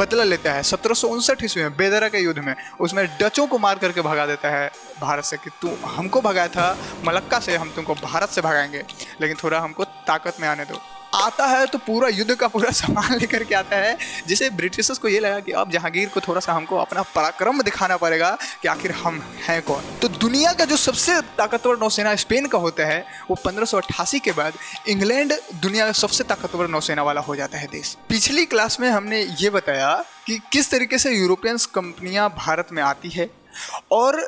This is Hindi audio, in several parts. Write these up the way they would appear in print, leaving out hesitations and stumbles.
बदला लेता है 1759 ईस्वी में बेदरा के युद्ध में। उसमें डचों को मार करके भगा देता है भारत से कि तू हमको भगाया था मलक्का से, हम तुमको भारत से भगाएंगे, लेकिन थोड़ा हमको ताकत में आने दो। आता है तो पूरा युद्ध का पूरा सामान लेकर के आता है, जिसे ब्रिटिशर्स को ये लगा कि अब जहांगीर को थोड़ा सा हमको अपना पराक्रम दिखाना पड़ेगा कि आखिर हम हैं कौन। तो दुनिया का जो सबसे ताकतवर नौसेना स्पेन का होता है, वो 1588 के बाद इंग्लैंड दुनिया का सबसे ताकतवर नौसेना वाला हो जाता है देश। पिछली क्लास में हमने ये बताया कि किस तरीके से यूरोपियंस कंपनियां भारत में आती है और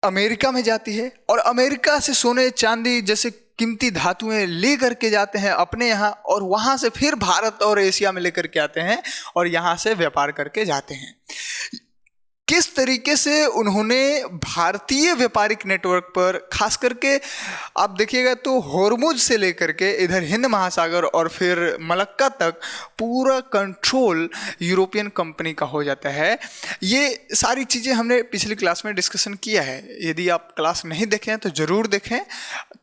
अमेरिका में जाती है, और अमेरिका से सोने चांदी जैसे कीमती धातुएं ले करके जाते हैं अपने यहाँ, और वहाँ से फिर भारत और एशिया में लेकर के आते हैं और यहाँ से व्यापार करके जाते हैं। किस तरीके से उन्होंने भारतीय व्यापारिक नेटवर्क पर खास करके आप देखिएगा तो होर्मुज से लेकर के इधर हिंद महासागर और फिर मलक्का तक पूरा कंट्रोल यूरोपियन कंपनी का हो जाता है। ये सारी चीज़ें हमने पिछली क्लास में डिस्कशन किया है, यदि आप क्लास नहीं देखें तो ज़रूर देखें,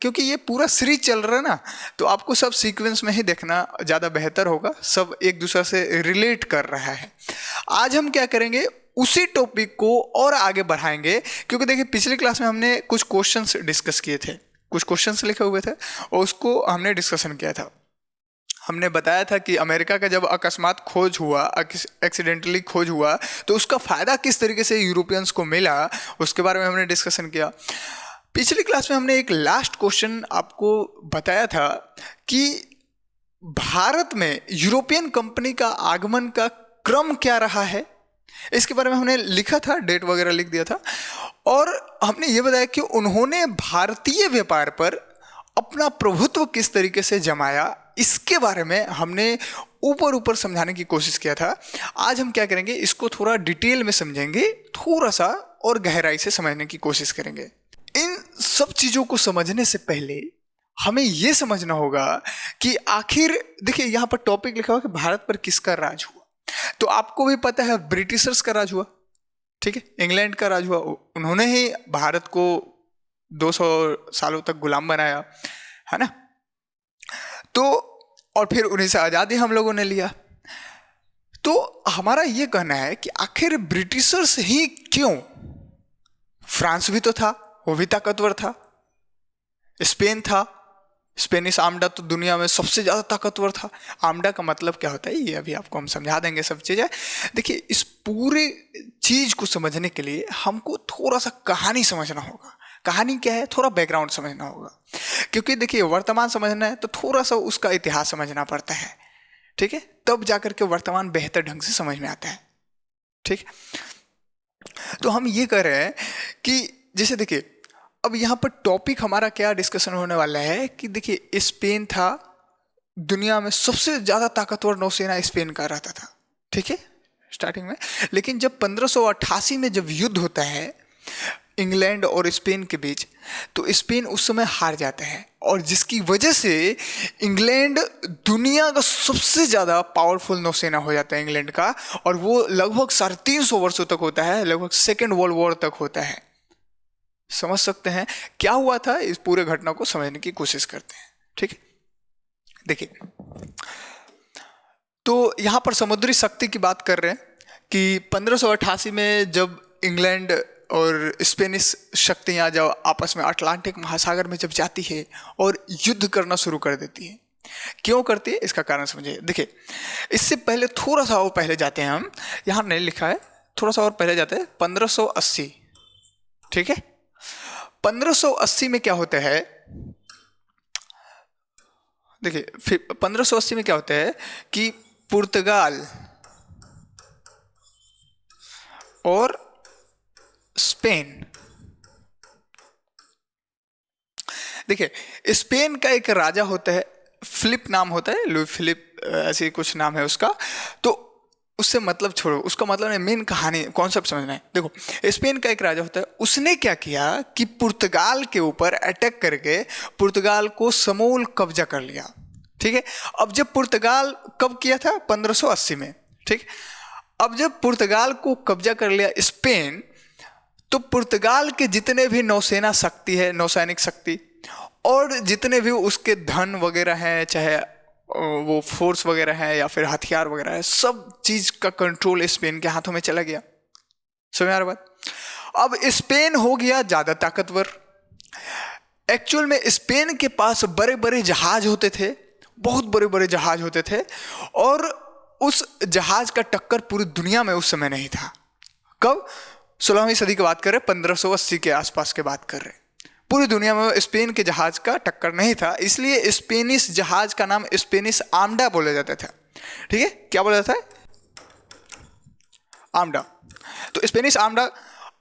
क्योंकि ये पूरा सीरीज चल रहा है ना, तो आपको सब सीक्वेंस में ही देखना ज़्यादा बेहतर होगा, सब एक दूसरे से रिलेट कर रहा है। आज हम क्या करेंगे, उसी टॉपिक को और आगे बढ़ाएंगे, क्योंकि देखिए पिछली क्लास में हमने कुछ क्वेश्चंस डिस्कस किए थे, कुछ क्वेश्चंस लिखे हुए थे और उसको हमने डिस्कशन किया था। हमने बताया था कि अमेरिका का जब अकस्मात खोज हुआ, एक्सीडेंटली खोज हुआ, तो उसका फ़ायदा किस तरीके से यूरोपियंस को मिला, उसके बारे में हमने डिस्कशन किया। पिछली क्लास में हमने एक लास्ट क्वेश्चन आपको बताया था कि भारत में यूरोपियन कंपनी का आगमन का क्रम क्या रहा है, इसके बारे में हमने लिखा था, डेट वगैरह लिख दिया था, और हमने ये बताया कि उन्होंने भारतीय व्यापार पर अपना प्रभुत्व किस तरीके से जमाया, इसके बारे में हमने ऊपर ऊपर समझाने की कोशिश किया था। आज हम क्या करेंगे, इसको थोड़ा डिटेल में समझेंगे, थोड़ा सा और गहराई से समझने की कोशिश करेंगे। इन सब चीज़ों को समझने से पहले हमें ये समझना होगा कि आखिर देखिए यहाँ पर टॉपिक लिखा हुआ कि भारत पर किसका राज हुआ, तो आपको भी पता है ब्रिटिशर्स का राज हुआ, ठीक है, इंग्लैंड का राज हुआ, उन्होंने ही भारत को 200 सालों तक गुलाम बनाया, है ना। तो और फिर उन्हीं से आज़ादी हम लोगों ने लिया। तो हमारा ये कहना है कि आखिर ब्रिटिशर्स ही क्यों, फ्रांस भी तो था, वो भी ताकतवर था, स्पेन था, स्पेनिश आमडा तो दुनिया में सबसे ज़्यादा ताकतवर था। आमडा का मतलब क्या होता है ये अभी आपको हम समझा देंगे सब चीज़ें। देखिए इस पूरे चीज़ को समझने के लिए हमको थोड़ा सा कहानी समझना होगा। कहानी क्या है, थोड़ा बैकग्राउंड समझना होगा, क्योंकि देखिए वर्तमान समझना है तो थोड़ा सा उसका इतिहास समझना पड़ता है, ठीक है, तब जाकर के वर्तमान बेहतर ढंग से समझ में आता है, ठीक। तो हम ये कह रहे हैं कि जैसे देखिए अब यहाँ पर टॉपिक हमारा क्या डिस्कशन होने वाला है कि देखिए स्पेन था, दुनिया में सबसे ज़्यादा ताकतवर नौसेना स्पेन का रहता था, ठीक है, स्टार्टिंग में। लेकिन जब 1588 में जब युद्ध होता है इंग्लैंड और स्पेन के बीच, तो स्पेन उस समय हार जाता है, और जिसकी वजह से इंग्लैंड दुनिया का सबसे ज़्यादा पावरफुल नौसेना हो जाता है इंग्लैंड का, और वो लगभग 350 वर्षों तक होता है, लगभग सेकेंड वर्ल्ड वॉर तक होता है। समझ सकते हैं क्या हुआ था, इस पूरे घटना को समझने की कोशिश करते हैं, ठीक है। देखिए तो यहाँ पर समुद्री शक्ति की बात कर रहे हैं कि 1588 में जब इंग्लैंड और स्पेनिश शक्तियाँ जब आपस में अटलांटिक महासागर में जब जाती है और युद्ध करना शुरू कर देती है, क्यों करती है इसका कारण समझिए। देखिए इससे पहले थोड़ा सा और पहले जाते हैं हम, यहाँ नहीं लिखा है, थोड़ा सा और पहले जाते हैं 1580, ठीक है। 1580 में क्या होता है, देखिए फिर 1580 में क्या होता है कि पुर्तगाल और स्पेन, देखिए स्पेन का एक राजा होता है, फिलिप नाम होता है, लुई फिलिप ऐसे कुछ नाम है उसका, तो उससे मतलब छोड़ो, उसका मतलब नहीं, मेन कहानी कॉन्सेप्ट समझना है। देखो स्पेन का एक राजा होता है, उसने क्या किया कि पुर्तगाल के ऊपर अटैक करके पुर्तगाल को समूल कब्जा कर लिया, ठीक है। अब जब पुर्तगाल कब किया था, 1580 में, ठीक। अब जब पुर्तगाल को कब्जा कर लिया स्पेन, तो पुर्तगाल के जितने भी नौसेना शक्ति है, नौसैनिक शक्ति, और जितने भी उसके धन वगैरह हैं, चाहे वो फोर्स वगैरह है या फिर हथियार वगैरह है, सब चीज का कंट्रोल स्पेन के हाथों में चला गया। समझ आ रहा बात? अब स्पेन हो गया ज्यादा ताकतवर। एक्चुअल में स्पेन के पास बड़े बड़े जहाज होते थे, बहुत बड़े बड़े जहाज होते थे, और उस जहाज का टक्कर पूरी दुनिया में उस समय नहीं था। कब? 16वीं सदी की बात कर रहे, 1580 के आसपास के बात कर रहे। पूरी दुनिया में स्पेन के जहाज का टक्कर नहीं था, इसलिए स्पेनिश जहाज का नाम स्पेनिश आर्मडा बोला जाता था। ठीक है, क्या बोला जाता है? आर्मडा। तो स्पेनिश आर्मडा,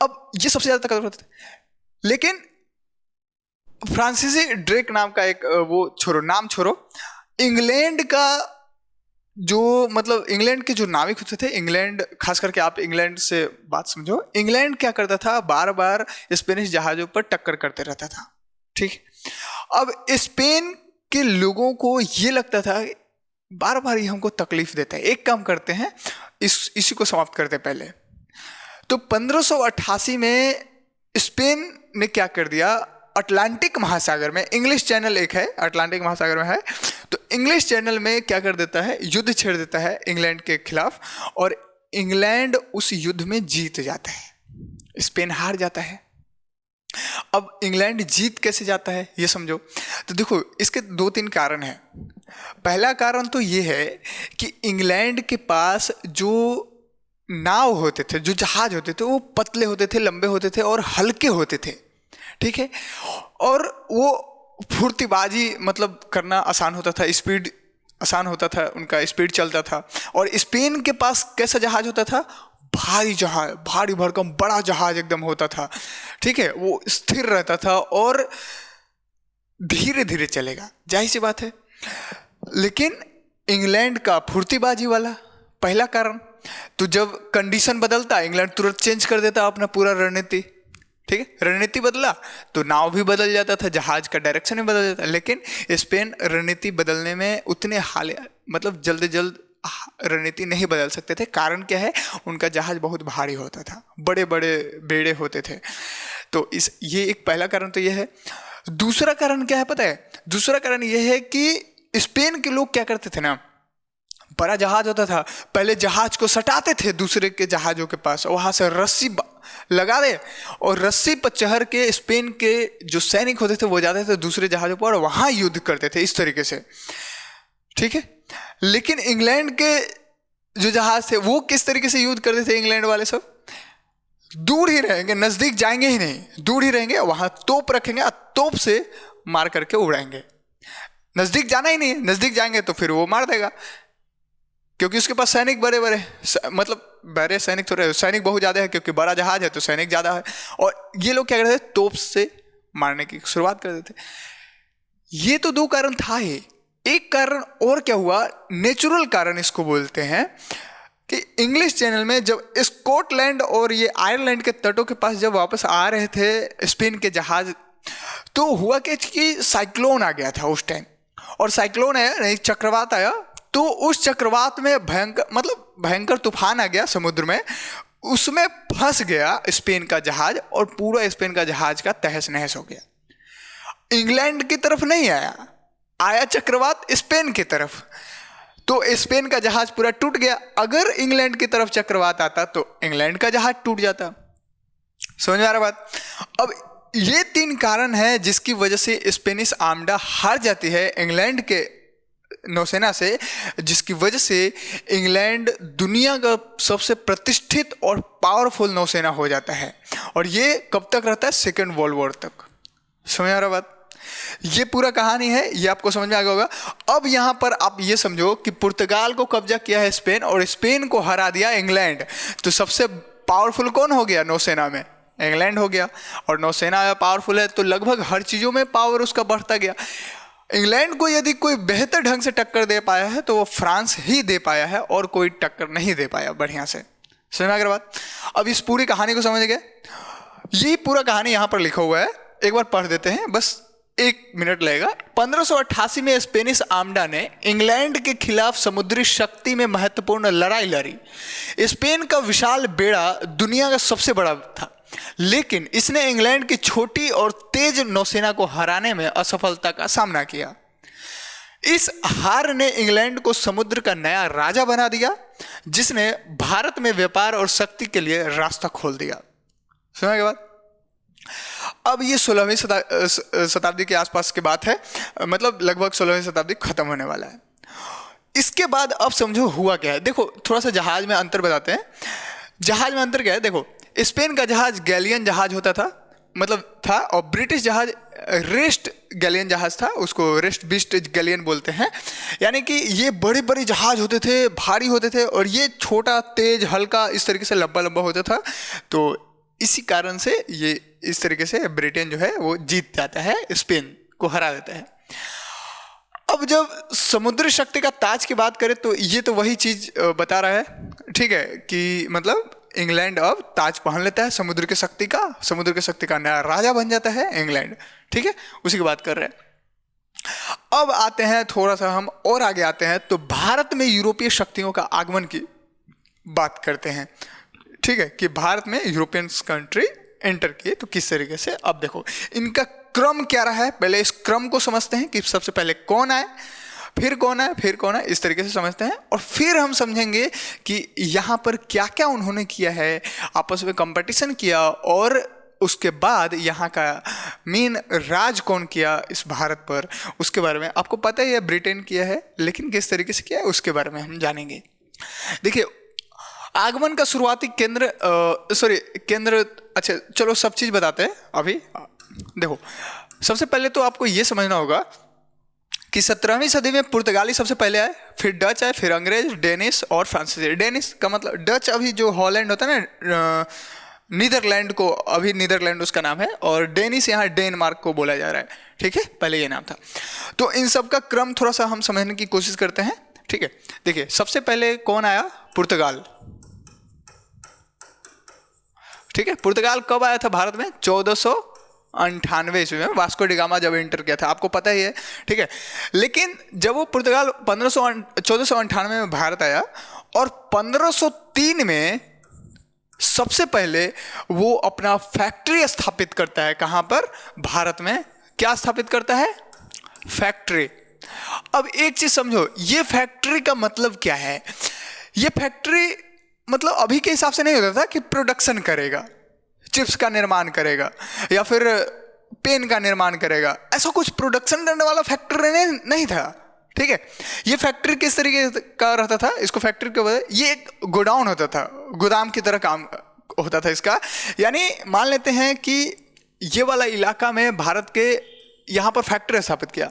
अब ये सबसे ज्यादा ताकतवर थे। लेकिन फ्रांसीसी ड्रेक नाम का एक, वो छोड़ो, नाम छोड़ो, इंग्लैंड का जो, मतलब इंग्लैंड के जो नाविक होते थे, इंग्लैंड, खास करके आप इंग्लैंड से बात समझो, इंग्लैंड क्या करता था, बार बार स्पेनिश जहाजों पर टक्कर करते रहता था। ठीक। अब स्पेन के लोगों को ये लगता था बार बार ये हमको तकलीफ देता है, एक काम करते हैं, इसी को समाप्त करते पहले। तो 1588 में स्पेन ने क्या कर दिया, अटलांटिक महासागर में, इंग्लिश चैनल एक है, अटलांटिक महासागर में है, तो इंग्लिश चैनल में क्या कर देता है, युद्ध छेड़ देता है इंग्लैंड के खिलाफ, और इंग्लैंड उस युद्ध में जीत जाता है, स्पेन हार जाता है। अब इंग्लैंड जीत कैसे जाता है ये समझो। तो देखो, इसके 2-3 कारण हैं। पहला कारण तो ये है कि इंग्लैंड के पास जो नाव होते थे, जो जहाज होते थे, वो पतले होते थे, लंबे होते थे और हल्के होते थे। ठीक है, और वो फुर्तीबाजी मतलब करना आसान होता था, स्पीड आसान होता था, उनका स्पीड चलता था। और स्पेन के पास कैसा जहाज होता था, भारी जहाज, भारी भरकम बड़ा जहाज एकदम होता था। ठीक है, वो स्थिर रहता था और धीरे धीरे चलेगा, जाहिर सी बात है। लेकिन इंग्लैंड का फुर्तीबाजी वाला पहला कारण। तो जब कंडीशन बदलता, इंग्लैंड तुरंत चेंज कर देता अपना पूरा रणनीति। ठीक है, रणनीति बदला तो नाव भी बदल जाता था, जहाज का डायरेक्शन भी बदल जाता। लेकिन स्पेन रणनीति बदलने में उतने मतलब जल्द जल्द रणनीति नहीं बदल सकते थे। कारण क्या है, उनका जहाज बहुत भारी होता था, बड़े बड़े बेड़े होते थे। तो ये एक पहला कारण तो ये है। दूसरा कारण क्या है पता है? दूसरा कारण ये है कि स्पेन के लोग क्या करते थे ना, बड़ा जहाज होता था, पहले जहाज को सटाते थे दूसरे के जहाजों के पास, वहां से रस्सी लगा दे, और रस्सी पर चढ़ के स्पेन के जो सैनिक होते थे वो जाते थे दूसरे जहाजों पर, और वहां युद्ध करते थे इस तरीके से। ठीक है, लेकिन इंग्लैंड के जो जहाज थे वो किस तरीके से युद्ध करते थे? इंग्लैंड वाले सब दूर ही रहेंगे, नजदीक जाएंगे ही नहीं, दूर ही रहेंगे, वहां तोप रखेंगे और तोप से मार करके उड़ाएंगे। नजदीक जाना ही नहीं, नजदीक जाएंगे तो फिर वो मार देगा, क्योंकि उसके पास सैनिक बड़े बड़े, मतलब बड़े सैनिक थोड़े, सैनिक बहुत ज्यादा है, क्योंकि बड़ा जहाज है तो सैनिक ज्यादा है। और ये लोग क्या करते थे, तोप से मारने की शुरुआत कर देते। ये तो 2 कारण था ही। एक कारण और क्या हुआ, नेचुरल कारण इसको बोलते हैं, कि इंग्लिश चैनल में जब स्कॉटलैंड और ये आयरलैंड के तटों के पास जब वापस आ रहे थे स्पेन के जहाज, तो हुआ कि साइक्लोन आ गया था उस टाइम। और साइक्लोन आया नहीं, चक्रवात आया, तो उस चक्रवात में भयंकर तूफान आ गया समुद्र में, उसमें फंस गया स्पेन का जहाज, और पूरा स्पेन का जहाज का तहस नहस हो गया। इंग्लैंड की तरफ नहीं आया चक्रवात स्पेन की तरफ, तो स्पेन का जहाज पूरा टूट गया। अगर इंग्लैंड की तरफ चक्रवात आता तो इंग्लैंड का जहाज टूट जाता। समझ में आ रहा बात? अब ये 3 कारण है जिसकी वजह से स्पेनिश आर्मडा हार जाती है इंग्लैंड के नौसेना से, जिसकी वजह से इंग्लैंड दुनिया का सबसे प्रतिष्ठित और पावरफुल नौसेना हो जाता है। और ये कब तक रहता है? 2nd वर्ल्ड वॉर तक। समझ आ रहा बात? ये पूरा कहानी है, ये आपको समझ में आ गया होगा। अब यहां पर आप ये समझो कि पुर्तगाल को कब्जा किया है स्पेन, और स्पेन को हरा दिया इंग्लैंड। तो सबसे पावरफुल कौन हो गया नौसेना में? इंग्लैंड हो गया। और नौसेना पावरफुल है तो लगभग हर चीजों में पावर उसका बढ़ता गया। इंग्लैंड को यदि कोई बेहतर ढंग से टक्कर दे पाया है तो वो फ्रांस ही दे पाया है, और कोई टक्कर नहीं दे पाया बढ़िया से। समझ में आ गया बात? अब इस पूरी कहानी को समझ गए? यही पूरा कहानी यहां पर लिखा हुआ है, एक बार पढ़ देते हैं, बस 1 मिनट लगेगा। 1588 में स्पेनिश आर्मडा ने इंग्लैंड के खिलाफ समुद्री शक्ति में महत्वपूर्ण लड़ाई लड़ी। स्पेन का विशाल बेड़ा दुनिया का सबसे बड़ा था, लेकिन इसने इंग्लैंड की छोटी और तेज नौसेना को हराने में असफलता का सामना किया। इस हार ने इंग्लैंड को समुद्र का नया राजा बना दिया, जिसने भारत में व्यापार और शक्ति के लिए रास्ता खोल दिया। सुना के बाद अब ये 16वीं शताब्दी के आसपास की बात है, मतलब लगभग 16वीं शताब्दी खत्म होने वाला है। इसके बाद अब समझो हुआ क्या है। देखो थोड़ा सा जहाज में अंतर बताते हैं। जहाज में अंतर क्या है, देखो स्पेन का जहाज गैलियन जहाज होता था, मतलब था, और ब्रिटिश जहाज रेस्ट गैलियन जहाज था, उसको रेस्ट बिस्ट गैलियन बोलते हैं। यानी कि ये बड़े बड़े जहाज होते थे, भारी होते थे, और ये छोटा तेज हल्का इस तरीके से लंबा लंबा होता था। तो इसी कारण से ये इस तरीके से ब्रिटेन जो है वो जीत जाता है, स्पेन को हरा देता है। अब जब समुद्री शक्ति का ताज की बात करें तो ये तो वही चीज बता रहा है, ठीक है, कि मतलब इंग्लैंड अब ताज पहन लेता है समुद्र की शक्ति का, समुद्र की शक्ति का नया राजा बन जाता है इंग्लैंड, ठीक है, उसी की बात कर रहे हैं। अब आते हैं थोड़ा सा हम और आगे आते हैं तो भारत में यूरोपीय शक्तियों का आगमन की बात करते हैं, ठीक है, कि भारत में यूरोपियन कंट्री एंटर किए तो किस तरीके से। अब देखो इनका क्रम क्या रहा है, पहले इस क्रम को समझते हैं कि सबसे पहले कौन आए, फिर कौन आए, फिर कौन आए, इस तरीके से समझते हैं, और फिर हम समझेंगे कि यहाँ पर क्या क्या उन्होंने किया है, आपस में कंपटीशन किया, और उसके बाद यहाँ का मेन राज कौन किया इस भारत पर, उसके बारे में आपको पता ही है, ब्रिटेन किया है, लेकिन किस तरीके से किया है उसके बारे में हम जानेंगे। देखिए आगमन का शुरुआती केंद्र, अच्छा चलो सब चीज़ बताते हैं अभी। देखो सबसे पहले तो आपको ये समझना होगा कि 17वीं सदी में पुर्तगाली सबसे पहले आए, फिर डच आए, फिर अंग्रेज, डेनिश और फ्रांसीसी। डेनिश का मतलब डच, अभी जो हॉलैंड होता है ना, नीदरलैंड को, अभी नीदरलैंड उसका नाम है, और डेनिश यहाँ डेनमार्क को बोला जा रहा है, ठीक है, पहले ये नाम था। तो इन सब का क्रम थोड़ा सा हम समझने की कोशिश करते हैं, ठीक है। देखिए सबसे पहले कौन आया, पुर्तगाल, ठीक है। पुर्तगाल कब आया था भारत में, 1498 ईस्वी में, वास्को डी गामा जब एंटर किया था, आपको पता ही है, ठीक है। लेकिन जब वो पुर्तगाल 1498 में भारत आया, और 1503 में सबसे पहले वो अपना फैक्ट्री स्थापित करता है। कहाँ पर, भारत में। क्या स्थापित करता है, फैक्ट्री। अब एक चीज समझो, ये फैक्ट्री का मतलब क्या है। ये फैक्ट्री मतलब अभी के हिसाब से नहीं होता था कि प्रोडक्शन करेगा, चिप्स का निर्माण करेगा या फिर पेन का निर्माण करेगा, ऐसा कुछ प्रोडक्शन करने वाला फैक्ट्री नहीं था, ठीक है। ये फैक्ट्री किस तरीके का रहता था, इसको फैक्ट्री के वजह, ये एक गोडाउन होता था, गोदाम की तरह काम होता था इसका। यानी मान लेते हैं कि ये वाला इलाका में भारत के यहाँ पर फैक्ट्री स्थापित किया,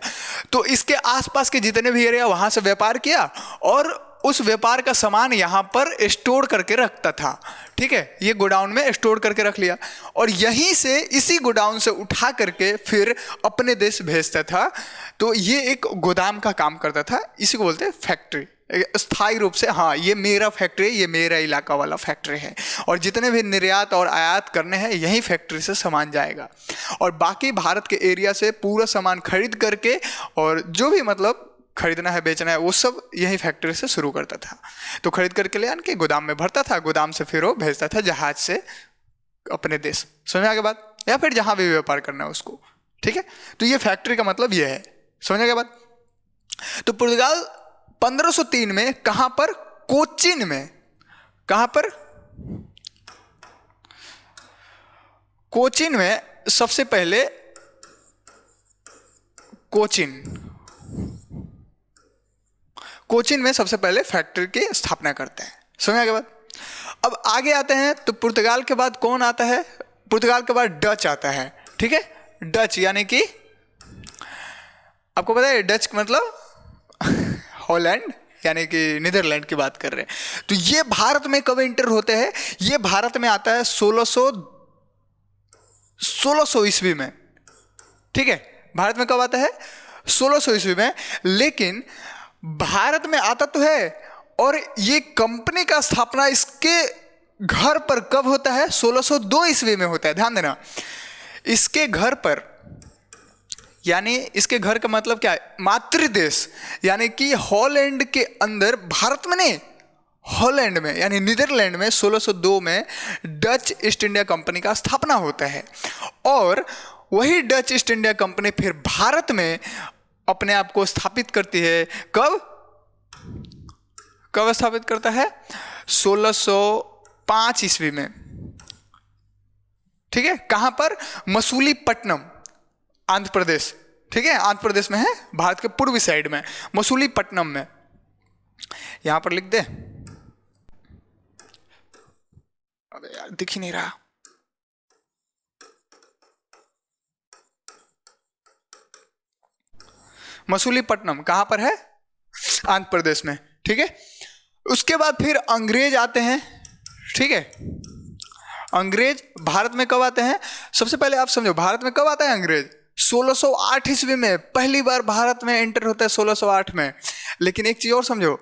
तो इसके आसपास के जितने भी एरिया वहाँ से व्यापार किया, और उस व्यापार का सामान यहाँ पर स्टोर करके रखता था, ठीक है। ये गोडाउन में स्टोर करके रख लिया, और यहीं से, इसी गोडाउन से उठा करके फिर अपने देश भेजता था। तो ये एक गोदाम का काम करता था, इसी को बोलते हैं फैक्ट्री, स्थायी रूप से। हाँ, ये मेरा फैक्ट्री, ये मेरा इलाका वाला फैक्ट्री है, और जितने भी निर्यात और आयात करने हैं यही फैक्ट्री से सामान जाएगा, और बाकी भारत के एरिया से पूरा सामान खरीद करके, और जो भी मतलब खरीदना है, बेचना है, वो सब यही फैक्ट्री से शुरू करता था। तो खरीद करके ले आके गोदाम में भरता था, गोदाम से फिर वो भेजता था जहाज से अपने देश, समझ आगे बात, या फिर जहां भी व्यापार करना है उसको, ठीक है। तो ये फैक्ट्री का मतलब ये है, समझ आगे बात। तो पुर्तगाल 1503 में कहां पर, कोचीन में, कहां पर, कोचीन में सबसे पहले, कोचीन में सबसे पहले फैक्ट्री की स्थापना करते हैं, समझ आगे बात। अब आगे आते हैं तो पुर्तगाल के बाद कौन आता है, पुर्तगाल के बाद डच आता है, ठीक है। डच यानी कि आपको पता है डच मतलब हॉलैंड, यानी कि नीदरलैंड की बात कर रहे हैं। तो ये भारत में कब एंटर होते हैं, ये भारत में आता है 1600 ईस्वी में, ठीक है। भारत में कब आता है, 1600 ईस्वी में। लेकिन भारत में आता तो है, और ये कंपनी का स्थापना इसके घर पर कब होता है, 1602 ईस्वी में होता है। ध्यान देना, इसके घर पर, यानी इसके घर का मतलब क्या है, मातृदेश, यानी कि हॉलैंड के अंदर, भारत में नहीं, हॉलैंड में यानी नीदरलैंड में 1602 में डच ईस्ट इंडिया कंपनी का स्थापना होता है। और वही डच ईस्ट इंडिया कंपनी फिर भारत में अपने आप को स्थापित करती है। कब कब स्थापित करता है? 1605 ईस्वी में। ठीक है, कहां पर? मसूलीपट्टनम, आंध्र प्रदेश। ठीक है, आंध्र प्रदेश में है, भारत के पूर्वी साइड में, मसूलीपट्टनम में। यहां पर लिख दे। अबे यार दिख ही नहीं रहा। मसूलीपट्टनम कहां पर है? आंध्र प्रदेश में। ठीक है, उसके बाद फिर अंग्रेज आते हैं। ठीक है, अंग्रेज भारत में कब आते हैं? सबसे पहले आप समझो, भारत में कब आता है अंग्रेज? 1608 ईस्वी में पहली बार भारत में एंटर होता है, 1608 में। लेकिन एक चीज और समझो,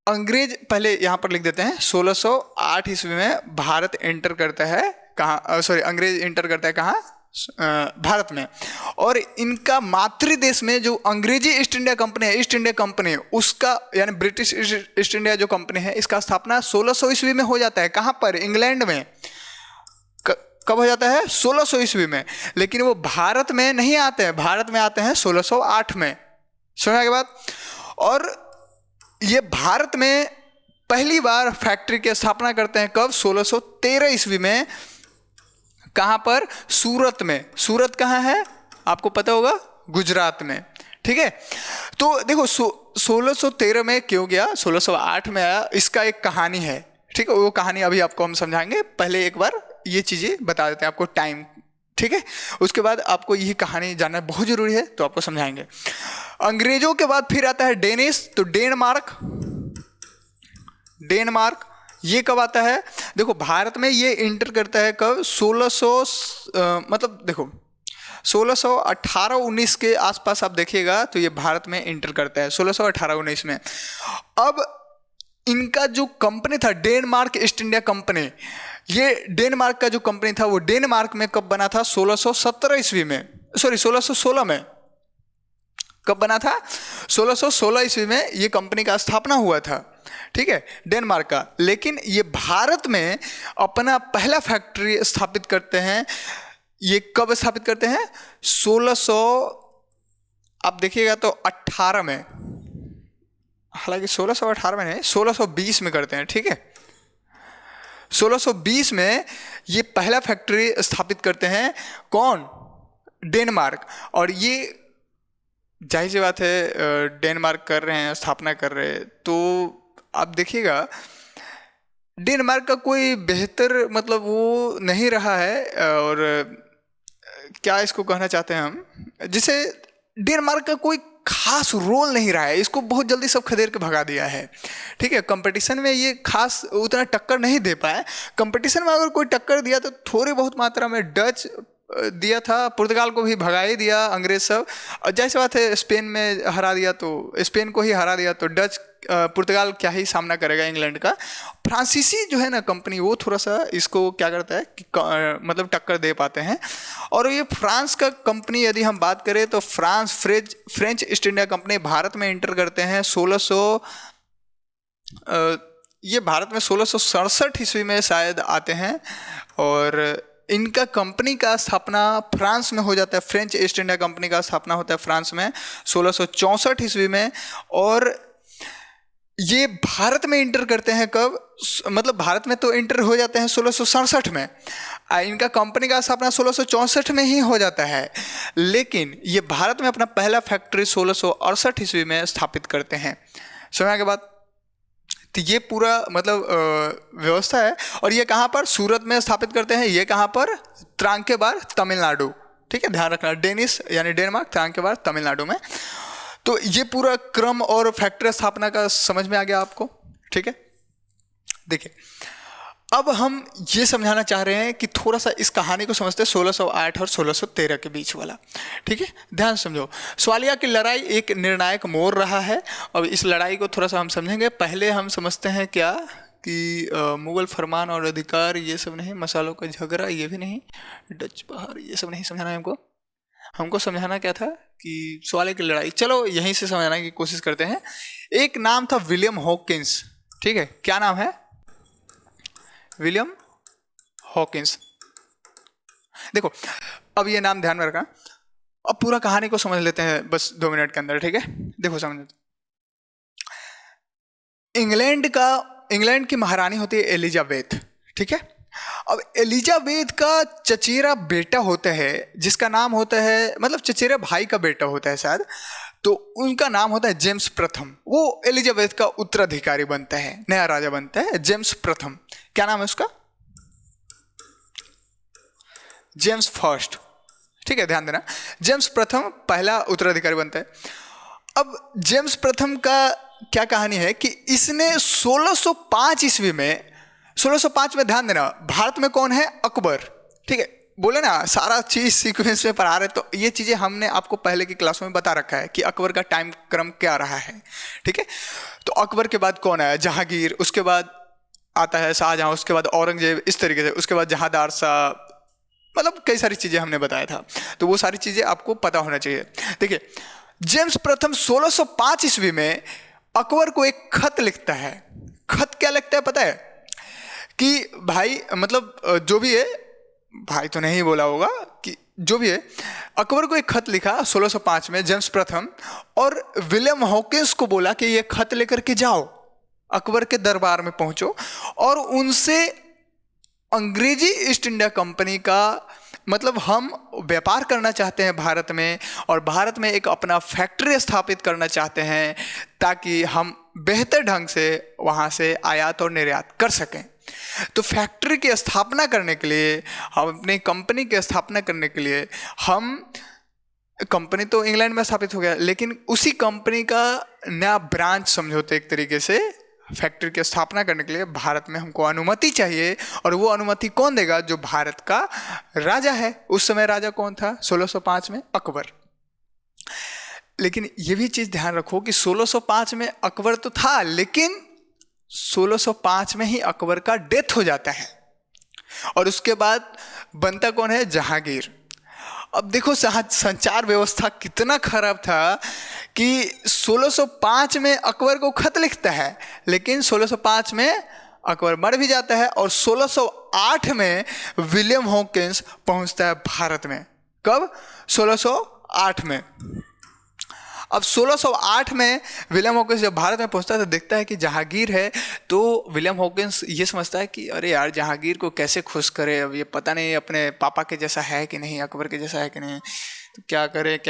अंग्रेज पहले यहां पर लिख देते हैं, 1608 ईस्वी में भारत एंटर करता है कहाँ? सॉरी, अंग्रेज एंटर करता है कहाँ? भारत में। और इनका मातृ देश में जो अंग्रेजी ईस्ट इंडिया कंपनी है, ईस्ट इंडिया कंपनी, उसका यानी ब्रिटिश ईस्ट इंडिया जो कंपनी है, इसका स्थापना 1600 ईस्वी में हो जाता है। कहाँ पर? इंग्लैंड में। कब हो जाता है? 1600 ईस्वी में। लेकिन वो भारत में नहीं आते हैं, भारत में आते हैं 1608 में। समझने के बाद, और ये भारत में पहली बार फैक्ट्री की स्थापना करते हैं कब? 1613 ईस्वी में। कहां पर? सूरत में। सूरत कहां है? आपको पता होगा, गुजरात में। ठीक है, तो देखो 1613 में क्यों गया, 1608 में आया, इसका एक कहानी है। ठीक है, वो कहानी अभी आपको हम समझाएंगे। पहले एक बार ये चीजें बता देते हैं आपको, टाइम। ठीक है, उसके बाद आपको यही कहानी जानना बहुत जरूरी है, तो आपको समझाएंगे। अंग्रेजों के बाद फिर आता है डेनिस, तो डेनमार्क। डेनमार्क ये कब आता है? देखो भारत में ये इंटर करता है कब? 1600 मतलब देखो 1618-19 के आसपास आप देखिएगा तो ये भारत में इंटर करता है, 1618-19 में। अब इनका जो कंपनी था डेनमार्क ईस्ट इंडिया कंपनी, ये डेनमार्क का जो कंपनी था वो डेनमार्क में कब बना था? 1617 ईस्वी में, सॉरी 1616 में। कब बना था? 1616 ईस्वी में ये कंपनी का स्थापना हुआ था। ठीक है, डेनमार्क का। लेकिन ये भारत में अपना पहला फैक्ट्री स्थापित करते हैं। ये कब स्थापित करते हैं? 1600 आप देखिएगा तो 18 में, हालांकि 1618 में नहीं, 1620 में करते हैं। ठीक है, 1620 में ये पहला फैक्ट्री स्थापित करते हैं। कौन? डेनमार्क। और ये जाहिर सी बात है, डेनमार्क कर रहे हैं, स्थापना कर रहे हैं, तो आप देखिएगा डेनमार्क का कोई बेहतर मतलब वो नहीं रहा है। और क्या इसको कहना चाहते हैं हम, जिसे डेनमार्क का कोई खास रोल नहीं रहा है, इसको बहुत जल्दी सब खदेड़ के भगा दिया है। ठीक है, कंपटीशन में ये खास उतना टक्कर नहीं दे पाए। कंपटीशन में अगर कोई टक्कर दिया तो थोड़ी बहुत मात्रा में डच दिया था, पुर्तगाल को भी भगा ही दिया अंग्रेज सब। और जैसे बात है, स्पेन में हरा दिया, तो स्पेन को ही हरा दिया, तो डच पुर्तगाल क्या ही सामना करेगा इंग्लैंड का। फ्रांसीसी जो है ना कंपनी, वो थोड़ा सा इसको क्या करता है कि मतलब टक्कर दे पाते हैं। और ये फ्रांस का कंपनी यदि हम बात करें तो French east India company Bharat में इंटर करते हैं 1600 ये भारत में 1667 ईस्वी में शायद आते हैं। और इनका कंपनी का स्थापना फ्रांस में हो जाता है, फ्रेंच ईस्ट इंडिया कंपनी का स्थापना होता है फ्रांस में 1664 ईस्वी में। और ये भारत में इंटर करते हैं कब? मतलब भारत में तो इंटर हो जाते हैं 1667 में। इनका कंपनी का स्थापना 1664 में ही हो जाता है, लेकिन ये भारत में अपना पहला फैक्ट्री 1668 ईस्वी में स्थापित करते हैं। समझने के बाद तो ये पूरा मतलब व्यवस्था है। और ये कहाँ पर? सूरत में स्थापित करते हैं। ये कहाँ पर? त्रांकेबार, तमिलनाडु। ठीक है, ध्यान रखना, डेनिस यानी डेनमार्क, त्रांकेबार तमिलनाडु में। तो ये पूरा क्रम और फैक्ट्री स्थापना का समझ में आ गया आपको। ठीक है, देखिए अब हम ये समझाना चाह रहे हैं कि थोड़ा सा इस कहानी को समझते हैं 1608 और 1613 के बीच वाला। ठीक है, ध्यान समझो। स्वालिया की लड़ाई एक निर्णायक मोड़ रहा है। अब इस लड़ाई को थोड़ा सा हम समझेंगे। पहले हम समझते हैं क्या कि मुगल फरमान और अधिकार ये सब नहीं, मसालों का झगड़ा ये भी नहीं, डच बहार ये सब नहीं समझाना है हमको समझाना क्या था कि स्वालिया की लड़ाई। चलो यहीं से समझाने की कोशिश करते हैं। एक नाम था विलियम हॉकिंस। ठीक है, क्या नाम है? William Hawkins. देखो अब ये नाम ध्यान में रखना। अब पूरा कहानी को समझ लेते हैं बस 2 मिनट के अंदर, ठीक है। देखो समझ, इंग्लैंड की महारानी होती है एलिजाबेथ, ठीक है। अब एलिजाबेथ का चचेरा बेटा होता है जिसका नाम होता है, मतलब चचेरे भाई का बेटा होता है शायद, तो उनका नाम होता है जेम्स प्रथम। वो एलिजाबेथ का उत्तराधिकारी बनता है, नया राजा बनता है जेम्स प्रथम। क्या नाम है उसका? जेम्स फर्स्ट, ठीक है, ध्यान देना। जेम्स प्रथम पहला उत्तराधिकारी बनता है। अब जेम्स प्रथम का क्या कहानी है कि इसने 1605 ईस्वी में, 1605 में ध्यान देना, भारत में कौन है? अकबर, ठीक है। बोले ना सारा चीज सीक्वेंस में पढ़ा रहे, तो ये चीजें हमने आपको पहले की क्लासों में बता रखा है कि अकबर का टाइम क्रम क्या रहा है, ठीक है। तो अकबर के बाद कौन आया? जहांगीर, उसके बाद आता है शाहजहां, उसके बाद औरंगजेब, इस तरीके से, उसके बाद जहांदार शाह, मतलब कई सारी चीजें हमने बताया था, तो वो सारी चीजें आपको पता होना चाहिए। देखिए, जेम्स प्रथम 1605 ईस्वी में अकबर को एक खत लिखता है। खत क्या लिखता है पता है? कि भाई, मतलब जो भी है, भाई तो नहीं बोला होगा, कि जो भी है, अकबर को एक खत लिखा 1605 में जेम्स प्रथम, और विलियम हॉकिंस को बोला कि ये खत लेकर के जाओ, अकबर के दरबार में पहुंचो और उनसे अंग्रेजी ईस्ट इंडिया कंपनी का, मतलब हम व्यापार करना चाहते हैं भारत में, और भारत में एक अपना फैक्ट्री स्थापित करना चाहते हैं ताकि हम बेहतर ढंग से वहाँ से आयात और निर्यात कर सकें। तो फैक्ट्री की स्थापना करने के लिए, हम अपनी कंपनी की स्थापना करने के लिए, हम, कंपनी तो इंग्लैंड में स्थापित हो गया, लेकिन उसी कंपनी का नया ब्रांच समझौते एक तरीके से फैक्ट्री की स्थापना करने के लिए भारत में हमको अनुमति चाहिए। और वो अनुमति कौन देगा? जो भारत का राजा है। उस समय राजा कौन था 1605 में? अकबर। लेकिन ये भी चीज ध्यान रखो कि 1605 में अकबर तो था, लेकिन 1605 में ही अकबर का डेथ हो जाता है, और उसके बाद बनता कौन है? जहांगीर। अब देखो संचार व्यवस्था कितना खराब था कि 1605 में अकबर को खत लिखता है, लेकिन 1605 में अकबर मर भी जाता है, और 1608 में विलियम हॉकिंस पहुंचता है भारत में। कब? 1608 में। अब 1608 में विलियम हॉकिंस जब भारत में पहुंचता है तो देखता है कि जहांगीर है, तो विलियम हॉकिंस ये समझता है कि अरे यार, जहांगीर को कैसे खुश करे, अब ये पता नहीं अपने पापा के जैसा है कि नहीं, अकबर के जैसा है कि नहीं, तो क्या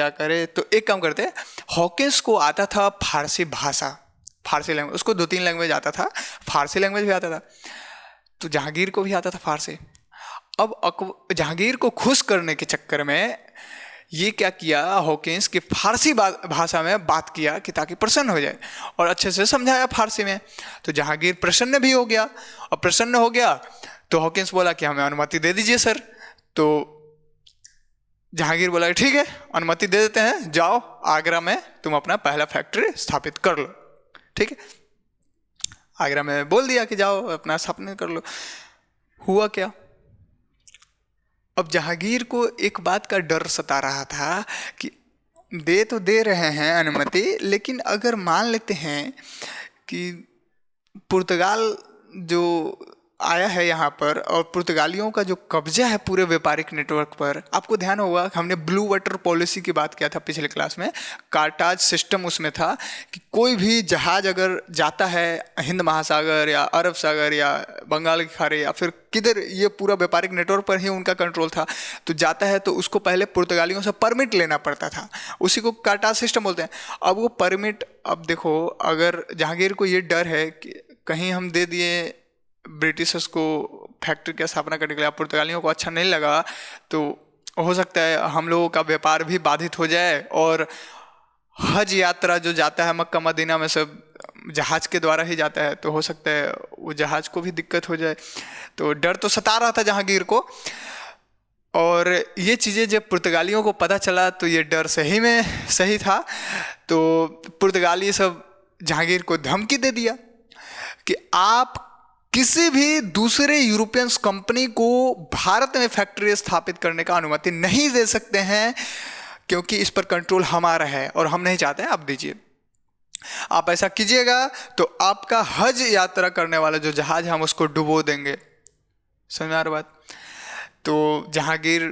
करे। तो एक काम करते हैं, हॉकिंस को आता था फारसी भाषा, फारसी लैंग्वेज, उसको 2-3 लैंग्वेज आता था, फारसी लैंग्वेज भी आता था, तो जहांगीर को भी आता था फारसी। अब जहांगीर को खुश करने के चक्कर में ये क्या किया हॉकिंस कि फारसी भाषा में बात किया कि ताकि प्रसन्न हो जाए, और अच्छे से समझाया फारसी में। तो जहांगीर प्रसन्न भी हो गया, और प्रसन्न हो गया तो हॉकिंस बोला कि हमें अनुमति दे दीजिए सर। तो जहांगीर बोला ठीक है, अनुमति दे देते हैं, जाओ आगरा में तुम अपना पहला फैक्ट्री स्थापित कर लो, ठीक है। आगरा में बोल दिया कि जाओ अपना स्थापना कर लो। हुआ क्या? अब जहांगीर को एक बात का डर सता रहा था कि दे तो दे रहे हैं अनुमति, लेकिन अगर मान लेते हैं कि पुर्तगाल जो आया है यहाँ पर, और पुर्तगालियों का जो कब्जा है पूरे व्यापारिक नेटवर्क पर, आपको ध्यान होगा हमने ब्लू वाटर पॉलिसी की बात किया था पिछले क्लास में। कार्टाज सिस्टम उसमें था कि कोई भी जहाज अगर जाता है हिंद महासागर या अरब सागर या बंगाल की खाड़ी या फिर किधर, ये पूरा व्यापारिक नेटवर्क पर ही उनका कंट्रोल था, तो जाता है तो उसको पहले पुर्तगालियों से परमिट लेना पड़ता था, उसी को कार्टाज सिस्टम बोलते हैं। अब वो परमिट, अब देखो अगर जहांगीर को ये डर है कि कहीं हम दे दिए ब्रिटिशर्स को फैक्ट्री की स्थापना करने के लिए, पुर्तगालियों को अच्छा नहीं लगा, तो हो सकता है हम लोगों का व्यापार भी बाधित हो जाए, और हज यात्रा जो जाता है मक्का मदीना में सब जहाज के द्वारा ही जाता है, तो हो सकता है वो जहाज को भी दिक्कत हो जाए। तो डर तो सता रहा था जहांगीर को, और ये चीज़ें जब पुर्तगालियों को पता चला तो ये डर सही में सही था। तो पुर्तगाली सब जहांगीर को धमकी दे दिया कि आप किसी भी दूसरे यूरोपियन कंपनी को भारत में फैक्ट्री स्थापित करने का अनुमति नहीं दे सकते हैं, क्योंकि इस पर कंट्रोल हमारा है और हम नहीं चाहते हैं आप दीजिए। आप ऐसा कीजिएगा तो आपका हज यात्रा करने वाला जो जहाज है हम उसको डुबो देंगे। समझ में आ रहा बात? तो जहांगीर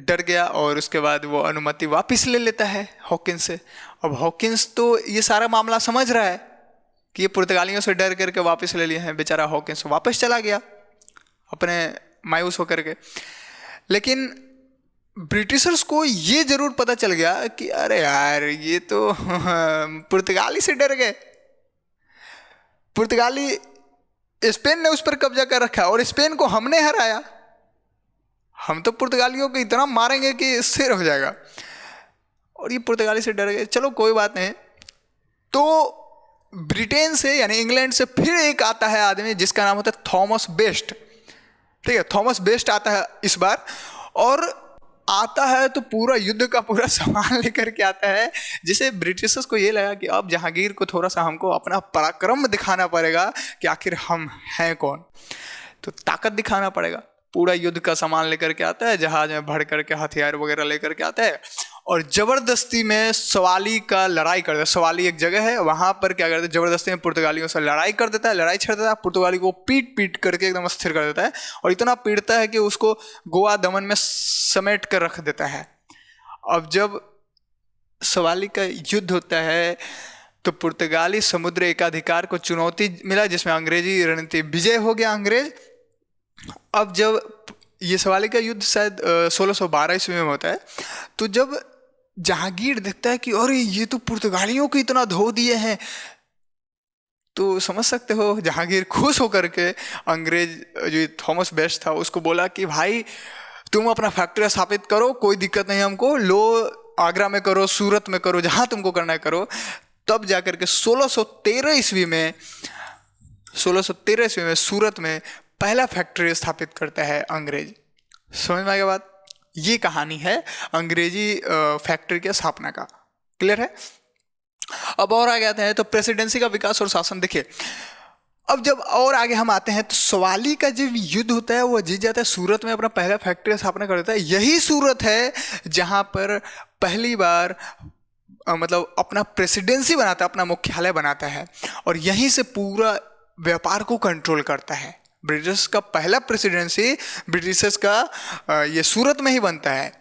डर गया और उसके बाद वो अनुमति वापस ले लेता है हॉकिंस से। अब हॉकिंस तो ये सारा मामला समझ रहा है कि ये पुर्तगालियों से डर करके वापस ले लिए हैं। बेचारा हॉकिंस वापस चला गया अपने मायूस होकर के। लेकिन ब्रिटिशर्स को ये जरूर पता चल गया कि अरे यार ये तो पुर्तगाली से डर गए। पुर्तगाली, स्पेन ने उस पर कब्जा कर रखा और स्पेन को हमने हराया, हम तो पुर्तगालियों को इतना मारेंगे कि सिर हो जाएगा। और ये पुर्तगाली से डर गए। चलो कोई बात नहीं। तो ब्रिटेन से यानी इंग्लैंड से फिर एक आता है आदमी जिसका नाम होता है थॉमस बेस्ट। ठीक है, थॉमस बेस्ट आता है इस बार, और आता है तो पूरा युद्ध का पूरा सामान लेकर के आता है। जिसे ब्रिटिशर्स को ये लगा कि अब जहांगीर को थोड़ा सा हमको अपना पराक्रम दिखाना पड़ेगा कि आखिर हम हैं कौन, तो ताकत दिखाना पड़ेगा। पूरा युद्ध का सामान लेकर के आता है, जहाज में भर करके हथियार वगैरह लेकर के आता है और जबरदस्ती में सवाली का लड़ाई करता है। सवाली एक जगह है, वहां पर क्या करते हैं, जबरदस्ती में पुर्तगालियों से लड़ाई कर देता है, लड़ाई छेड़ देता है। पुर्तगाली को पीट पीट करके एकदम स्थिर कर देता है और इतना पीटता है कि उसको गोवा दमन में समेट कर रख देता है। अब जब सवाली का युद्ध होता है तो पुर्तगाली समुद्र एकाधिकार को चुनौती मिला, जिसमें अंग्रेजी रणनीति विजय हो गया अंग्रेज। अब जब ये सवाली का युद्ध शायद 1612 ईस्वी में होता है, तो जब जहांगीर देखता है कि अरे ये तो पुर्तगालियों को इतना धो दिए हैं, तो समझ सकते हो जहांगीर खुश होकर के अंग्रेज जो थॉमस बेस्ट था उसको बोला कि भाई तुम अपना फैक्ट्री स्थापित करो, कोई दिक्कत नहीं हमको, लो आगरा में करो, सूरत में करो, जहां तुमको करना है करो। तब जाकर के 1613 ईस्वी में सूरत में पहला फैक्ट्री स्थापित करता है अंग्रेज। समझ में आ गया बात? ये कहानी है अंग्रेजी फैक्ट्री की स्थापना का। क्लियर है? अब और आगे आते हैं तो प्रेसिडेंसी का विकास और शासन। देखिए अब जब और आगे हम आते हैं तो सवाली का जो युद्ध होता है वो जीत जाता है, सूरत में अपना पहला फैक्ट्री स्थापना कर देता है। यही सूरत है जहां पर पहली बार मतलब अपना प्रेसिडेंसी बनाता है, अपना मुख्यालय बनाता है और यहीं से पूरा व्यापार को कंट्रोल करता है। ब्रिटिश का पहला प्रेसिडेंसी ब्रिटिशर्स का ये सूरत में ही बनता है।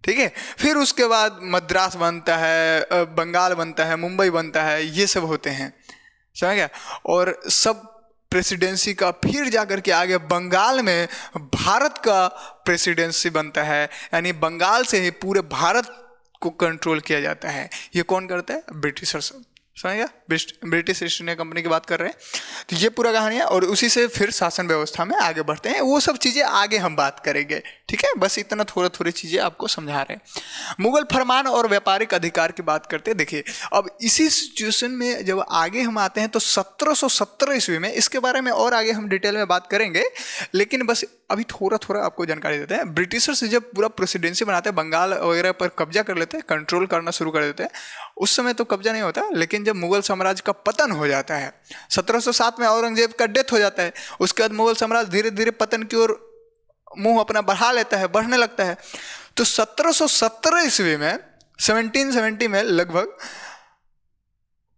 ठीक है, फिर उसके बाद मद्रास बनता है, बंगाल बनता है, मुंबई बनता है, ये सब होते हैं। समझ गया? और सब प्रेसिडेंसी का फिर जाकर के आगे बंगाल में भारत का प्रेसिडेंसी बनता है, यानी बंगाल से ही पूरे भारत को कंट्रोल किया जाता है। ये कौन करता है? ब्रिटिशर्स। समझ गया? ब्रिटिश ईस्ट इंडिया कंपनी की बात कर रहे हैं। तो ये पूरा कहानी है और उसी से फिर शासन व्यवस्था में आगे बढ़ते हैं। वो सब चीज़ें आगे हम बात करेंगे। ठीक है, बस इतना थोड़ी चीज़ें आपको समझा रहे हैं। मुगल फरमान और व्यापारिक अधिकार की बात करते हैं। देखिए अब इसी सिचुएशन में जब आगे हम आते हैं तो 1717 ईस्वी में, इसके बारे में और आगे हम डिटेल में बात करेंगे, लेकिन बस अभी थोड़ा आपको जानकारी देते हैं। ब्रिटिशर्स जब पूरा प्रेसिडेंसी बनाते हैं, बंगाल वगैरह पर कब्जा कर लेते हैं, कंट्रोल करना शुरू कर देते हैं। उस समय तो कब्जा नहीं होता, लेकिन जब मुगल साम्राज्य का पतन हो जाता है, 1707 में औरंगजेब का डेथ हो जाता है, उसके बाद मुगल साम्राज्य धीरे धीरे पतन की ओर मुंह अपना बढ़ा लेता है, बढ़ने लगता है। तो 1717 ईस्वी में 1770 में लगभग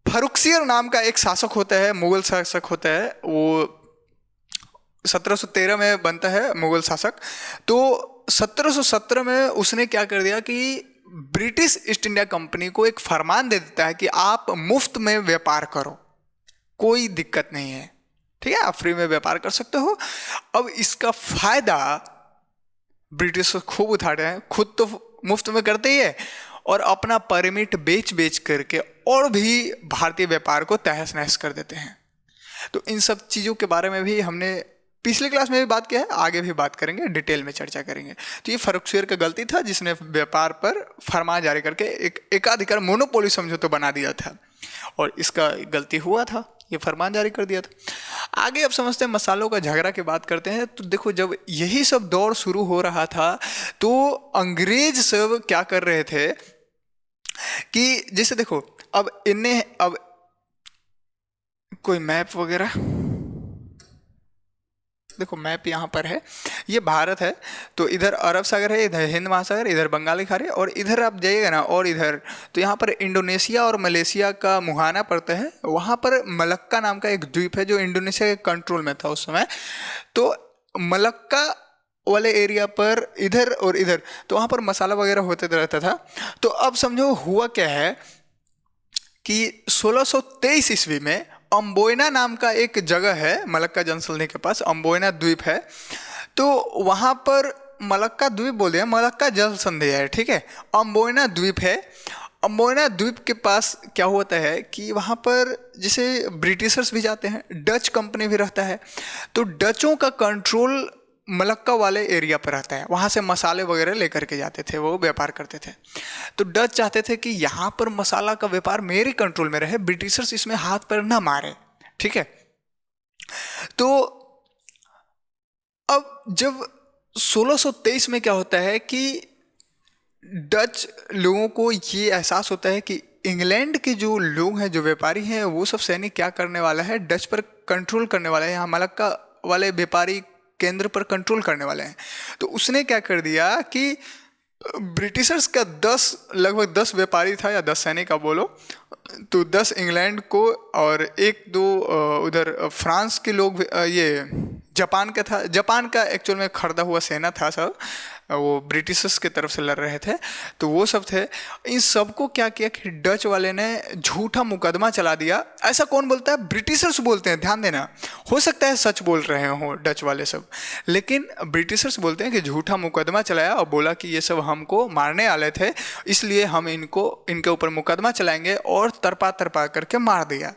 फर्रुखसियर नाम का एक शासक होता है, मुगल शासक होता है। वो 1713 में बनता है मुगल शासक। तो 1717 में उसने क्या कर दिया कि ब्रिटिश ईस्ट इंडिया कंपनी को एक फरमान दे देता है कि आप मुफ्त में व्यापार करो, कोई दिक्कत नहीं है। ठीक है, आप फ्री में व्यापार कर सकते हो। अब इसका फायदा ब्रिटिश खूब उठाते हैं, खुद तो मुफ्त में करते ही है और अपना परमिट बेच करके और भी भारतीय व्यापार को तहस नहस कर देते हैं। तो इन सब चीज़ों के बारे में भी हमने पिछले क्लास में भी बात किया है, आगे भी बात करेंगे, डिटेल में चर्चा करेंगे। तो ये फर्रुखसियर का गलती था जिसने व्यापार पर फरमान जारी करके एक एकाधिकार मोनोपोली समझौता बना दिया था और इसका गलती हुआ था, ये फरमान जारी कर दिया था। आगे अब समझते हैं मसालों का झगड़ा की बात करते हैं। तो देखो जब यही सब दौर शुरू हो रहा था तो अंग्रेज सब क्या कर रहे थे कि जैसे देखो अब इन्हें अब कोई मैप वगैरह, देखो मैप यहाँ पर है, ये भारत है, तो इधर अरब सागर है, इधर हिंद महासागर, इधर बंगाली खाड़ी, और इधर आप जाइएगा ना और इधर तो यहाँ पर इंडोनेशिया और मलेशिया का मुहाना पड़ता है। वहाँ पर मलक्का नाम का एक द्वीप है जो इंडोनेशिया के कंट्रोल में था उस समय। तो मलक्का वाले एरिया पर इधर और इधर, तो वहाँ पर मसाला वगैरह होते रहता था। तो अब समझो हुआ क्या है कि 1623 ईस्वी में अम्बोयना नाम का एक जगह है मलक्का जनसंधि के पास, अम्बोयना द्वीप है। तो वहाँ पर मलक्का द्वीप बोल दिया, मलक्का जल संधि है, ठीक है, अम्बोयना द्वीप है। अम्बोयना द्वीप के पास क्या होता है कि वहाँ पर जैसे ब्रिटिशर्स भी जाते हैं, डच कंपनी भी रहता है, तो डचों का कंट्रोल मलक्का वाले एरिया पर रहता है, वहाँ से मसाले वगैरह लेकर के जाते थे, वो व्यापार करते थे। तो डच चाहते थे कि यहाँ पर मसाला का व्यापार मेरे कंट्रोल में रहे, ब्रिटिशर्स इसमें हाथ पैर ना मारे, ठीक है। तो अब जब 1623 में क्या होता है कि डच लोगों को ये एहसास होता है कि इंग्लैंड के जो लोग हैं, जो व्यापारी हैं, वो सब सैनिक क्या करने वाला है, डच पर कंट्रोल करने वाला है, यहाँ मलक्का वाले व्यापारी केंद्र पर कंट्रोल करने वाले हैं। तो उसने क्या कर दिया कि ब्रिटिशर्स का लगभग 10 व्यापारी था या 10 सैनिक आप बोलो, तो 10 इंग्लैंड को और एक दो उधर फ्रांस के लोग, ये जापान का था, जापान का एक्चुअल में खरीदा हुआ सेना था सब, वो ब्रिटिशर्स की तरफ से लड़ रहे थे, तो वो सब थे। इन सबको क्या किया कि डच वाले ने झूठा मुकदमा चला दिया। ऐसा कौन बोलता है? ब्रिटिशर्स बोलते हैं, ध्यान देना, हो सकता है सच बोल रहे हो डच वाले सब, लेकिन ब्रिटिशर्स बोलते हैं कि झूठा मुकदमा चलाया और बोला कि ये सब हमको मारने वाले थे, इसलिए हम इनके ऊपर मुकदमा चलाएंगे, और तरपा तरपा करके मार दिया,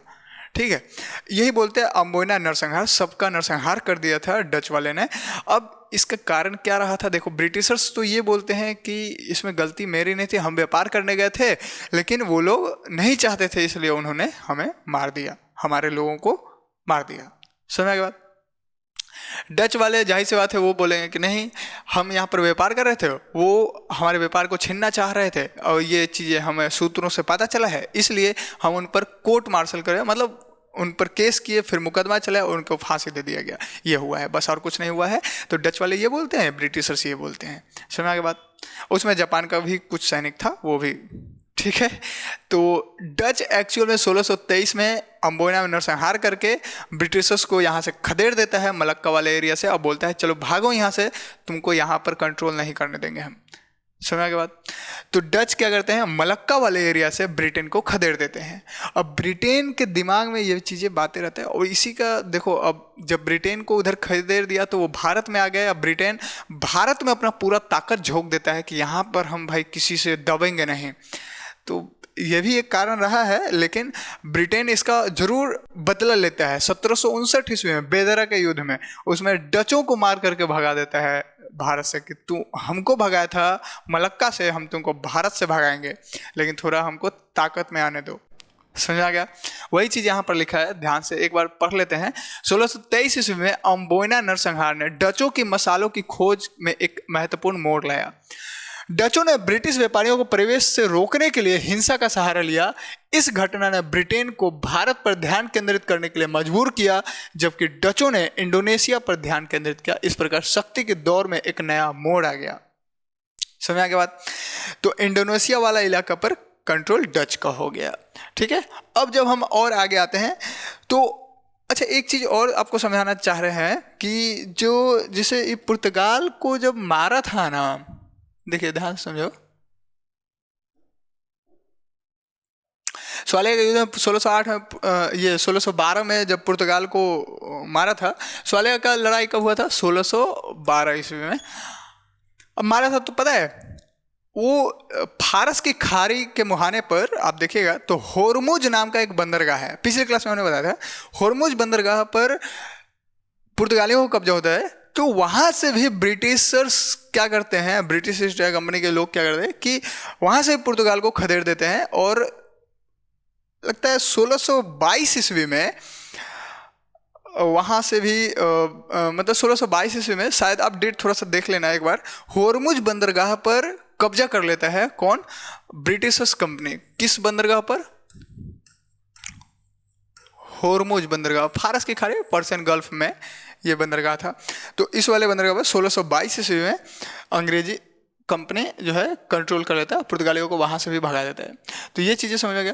ठीक है। यही बोलते हैं अम्बोयना नरसंहार, सबका नरसंहार कर दिया था डच वाले ने। अब इसका कारण क्या रहा था? देखो, ब्रिटिशर्स तो ये बोलते हैं कि इसमें गलती मेरी नहीं थी, हम व्यापार करने गए थे, लेकिन वो लोग नहीं चाहते थे, इसलिए उन्होंने हमें मार दिया, हमारे लोगों को मार दिया। समझ के बाद डच वाले जाहिर सी बात है वो बोलेंगे कि नहीं, हम यहाँ पर व्यापार कर रहे थे, वो हमारे व्यापार को छीनना चाह रहे थे, और ये चीज़ें हमें सूत्रों से पता चला है, इसलिए हम उन पर कोर्ट मार्शल करें, मतलब उन पर केस किए, फिर मुकदमा चला और उनको फांसी दे दिया गया। ये हुआ है, बस और कुछ नहीं हुआ है। तो डच वाले ये बोलते हैं, ब्रिटिशर्स ये बोलते हैं। समझ के बाद उसमें जापान का भी कुछ सैनिक था, वो भी, ठीक है। तो डच एक्चुअल में 1623 में अम्बोयना में नरसंहार करके ब्रिटिशर्स को यहाँ से खदेड़ देता है मलक्का वाले एरिया से, और बोलता है चलो भागो यहाँ से, तुमको यहाँ पर कंट्रोल नहीं करने देंगे हम। समझ के बाद तो डच क्या करते हैं, मलक्का वाले एरिया से ब्रिटेन को खदेड़ देते हैं। अब ब्रिटेन के दिमाग में ये चीज़ें बातें रहते हैं, और इसी का देखो, अब जब ब्रिटेन को उधर खदेड़ दिया तो वो भारत में आ गए। अब ब्रिटेन भारत में अपना पूरा ताकत झोंक देता है कि यहाँ पर हम भाई किसी से दबेंगे नहीं। तो यह भी एक कारण रहा है, लेकिन ब्रिटेन इसका जरूर बदला लेता है। 1759 ईस्वी में बेदरा के युद्ध में उसमें डचों को मार करके भगा देता है भारत से, कि तू हमको भगाया था मलक्का से, हम तुमको भारत से भगाएंगे, लेकिन थोड़ा हमको ताकत में आने दो। समझा गया? वही चीज़ यहाँ पर लिखा है, ध्यान से एक बार पढ़ लेते हैं। 1623 ईस्वी में अम्बोयना नरसंहार ने डचों की मसालों की खोज में एक महत्वपूर्ण मोड़ लाया। डचों ने ब्रिटिश व्यापारियों को प्रवेश से रोकने के लिए हिंसा का सहारा लिया। इस घटना ने ब्रिटेन को भारत पर ध्यान केंद्रित करने के लिए मजबूर किया, जबकि डचों ने इंडोनेशिया पर ध्यान केंद्रित किया। इस प्रकार शक्ति के दौर में एक नया मोड़ आ गया। समझ के बाद तो इंडोनेशिया वाला इलाका पर कंट्रोल डच का हो गया, ठीक है। अब जब हम और आगे आते हैं तो अच्छा, एक चीज़ और आपको समझाना चाह रहे हैं कि जो जिसे पुर्तगाल को जब मारा था ना, देखिए ध्यान समझो, स्वालिया का युद्ध 1608 में, ये 1612 में जब पुर्तगाल को मारा था। स्वालिया का लड़ाई कब हुआ था? 1612 ईस्वी में। अब मारा था तो पता है, वो फारस की खाड़ी के मुहाने पर आप देखिएगा तो होर्मुज नाम का एक बंदरगाह है। पिछले क्लास में हमने बताया था, होर्मुज बंदरगाह पर पुर्तगालियों को कब्जा होता है। तो वहाँ से भी ब्रिटिशर्स क्या करते हैं, ब्रिटिश ईस्ट इंडिया कंपनी के लोग क्या करते हैं कि वहाँ से पुर्तगाल को खदेड़ देते हैं। और लगता है 1622 ईस्वी में वहाँ से भी मतलब 1622 ईस्वी में, शायद आप डेट थोड़ा सा देख लेना एक बार, होर्मुज बंदरगाह पर कब्जा कर लेता है कौन? Britishers company. किस बंदरगाह पर? होर्मुज बंदरगाह, फारस की खाड़ी, पर्शियन गल्फ में ये बंदरगाह था। तो इस वाले बंदरगाह पर 1622 ईस्वी में अंग्रेजी कंपनी जो है कंट्रोल कर लेता है, पुर्तगालियों को वहाँ से भी भगा देता है। तो ये चीज़ें समझ में गया।